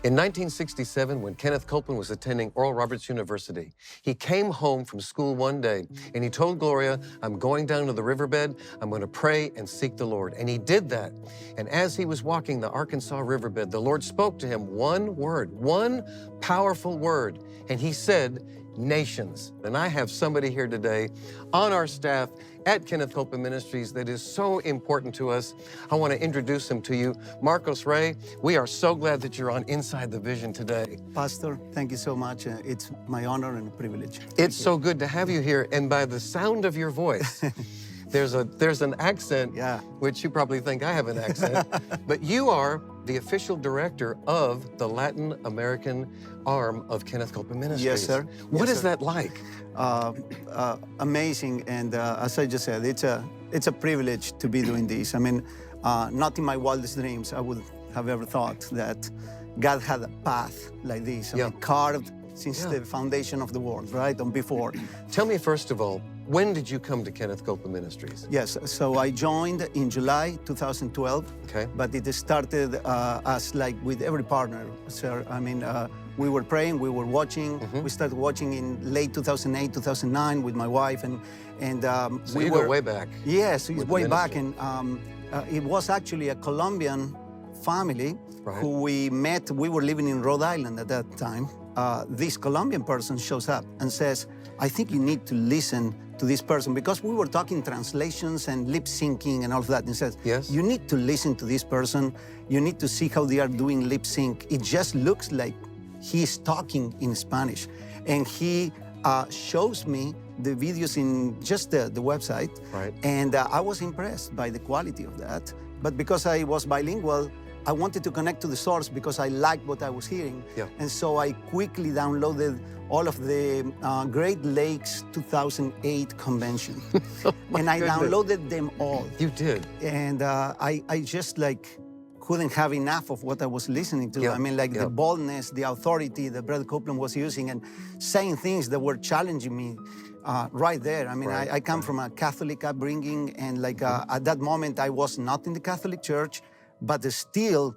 In 1967, when Kenneth Copeland was attending Oral Roberts University, he came home from school one day and he told Gloria, I'm going down to the riverbed, I'm going to pray and seek the Lord. And he did that. And as he was walking the Arkansas riverbed, the Lord spoke to him one word, one powerful word. And he said, nations. And I have somebody here today on our staff at Kenneth Copeland Ministries that is so important to us. I want to introduce him to you. Marcos Ray, we are so glad that you're on Inside the Vision today. Pastor, thank you so much. It's my honor and a privilege. It's so good to have you here. And by the sound of your voice, there's an accent, which you probably think I have an accent, but you are the official director of the Latin American arm of Kenneth Copeland Ministries. Yes, sir. What is that like? Amazing, and as I just said, it's a privilege to be doing this. I mean, not in my wildest dreams I would have ever thought that God had a path like this. I mean, carved since the foundation of the world, right, and before. Tell me, first of all, when did you come to Kenneth Copeland Ministries? Yes, so I joined in July 2012, but it started as like with every partner, sir. I mean, we were praying, we were watching. We started watching in late 2008, 2009 with my wife, and so we go way back. Yes, it's way back, and it was actually a Colombian family who we met. We were living in Rhode Island at that time. This Colombian person shows up and says, I think you need to listen to this person, because we were talking translations and lip syncing and all of that. And he says, you need to listen to this person. You need to see how they are doing lip sync. It just looks like he's talking in Spanish. And he shows me the videos in just the website. And I was impressed by the quality of that. But because I was bilingual, I wanted to connect to the source because I liked what I was hearing. And so I quickly downloaded all of the Great Lakes 2008 convention. And I downloaded them all. You did? And I just like couldn't have enough of what I was listening to. I mean, like the boldness, the authority that Brother Copeland was using, and saying things that were challenging me right there. I mean, I come from a Catholic upbringing, and like at that moment I was not in the Catholic Church, but still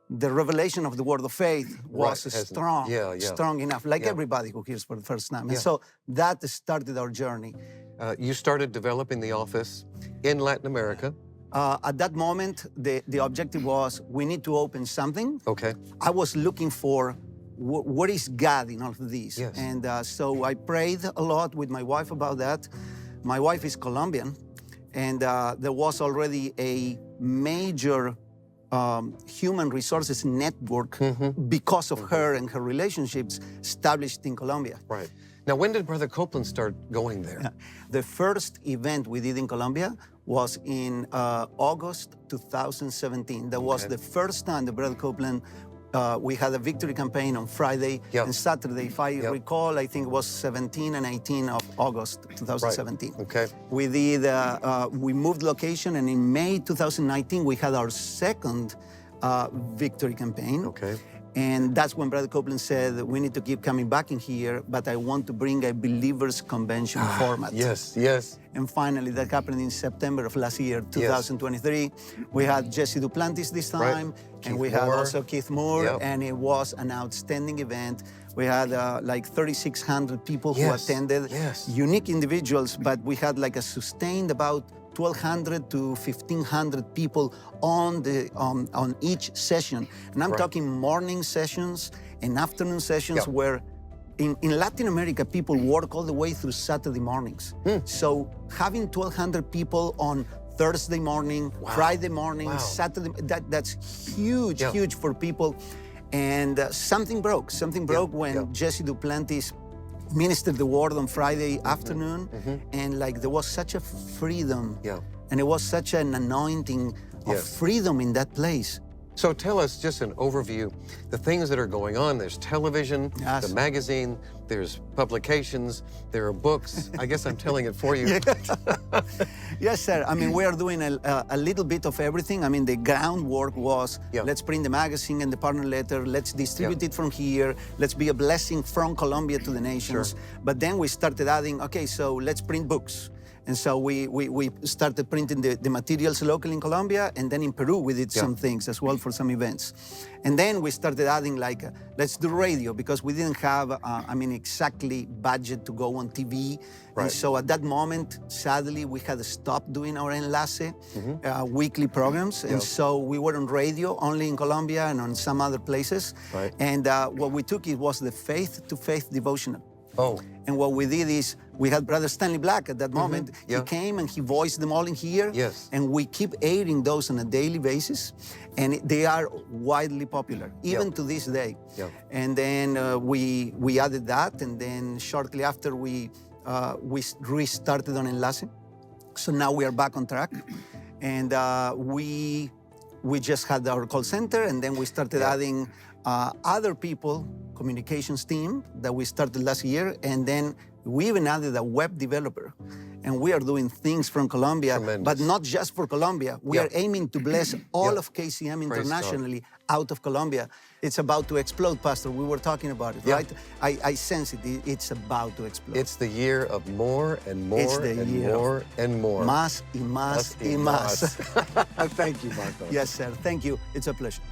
the revelation of the word of faith was strong enough, like everybody who hears for the first time. And so that started our journey. You started developing the office in Latin America. At that moment, the objective was, we need to open something. I was looking for what is God in all of this. And so I prayed a lot with my wife about that. My wife is Colombian, and there was already a major human resources network because of her and her relationships established in Colombia. Now, when did Brother Copeland start going there? The first event we did in Colombia was in August 2017. That was the first time that Brother Copeland, we had a victory campaign on Friday and Saturday. If I recall, I think it was 17 and 18 of August 2017. We did, we moved location, and in May 2019, we had our second victory campaign. And that's when Brother Copeland said, we need to keep coming back in here, but I want to bring a believers convention format. And finally, that happened in September of last year, 2023. We had Jesse Duplantis this time, and we had also Keith Moore, and it was an outstanding event. We had like 3,600 people who attended, unique individuals, but we had like a sustained about 1,200 to 1,500 people on each session. And I'm talking morning sessions and afternoon sessions where in Latin America, people work all the way through Saturday mornings. So having 1,200 people on Thursday morning, Friday morning, Saturday, that's huge, huge for people. And something broke. Something broke when Jesse Duplantis ministered the word on Friday afternoon, and like there was such a freedom, and it was such an anointing of freedom in that place. So tell us just an overview, the things that are going on. There's television, the magazine, there's publications, there are books. I guess I'm telling it for you. Yes, sir. I mean, we are doing a little bit of everything. I mean, the groundwork was, let's print the magazine and the partner letter, let's distribute it from here, let's be a blessing from Colombia to the nations. But then we started adding, okay, so let's print books. And so we started printing the materials locally in Colombia, and then in Peru we did some things as well for some events. And then we started adding let's do radio, because we didn't have, exactly budget to go on TV. Right. And so at that moment, sadly, we had to stop doing our Enlace weekly programs. And so we were on radio only in Colombia and on some other places. Right. And what we took, it was the faith-to-faith devotional. Oh. And what we did is, we had Brother Stanley Black at that moment. He came and he voiced them all in here. Yes. And we keep airing those on a daily basis. And they are widely popular, even to this day. And then we added that. And then shortly after, we restarted on Enlace. So now we are back on track. And we just had our call center, and then we started adding other people, communications team that we started last year, and then we even added a web developer. And we are doing things from Colombia, but not just for Colombia. We are aiming to bless all of KCM internationally out of Colombia. It's about to explode, Pastor. We were talking about it, right? I sense it. It's about to explode. It's the year of more and more and more and more. Más y más y más. Thank you, Marco. Yes, sir. Thank you. It's a pleasure.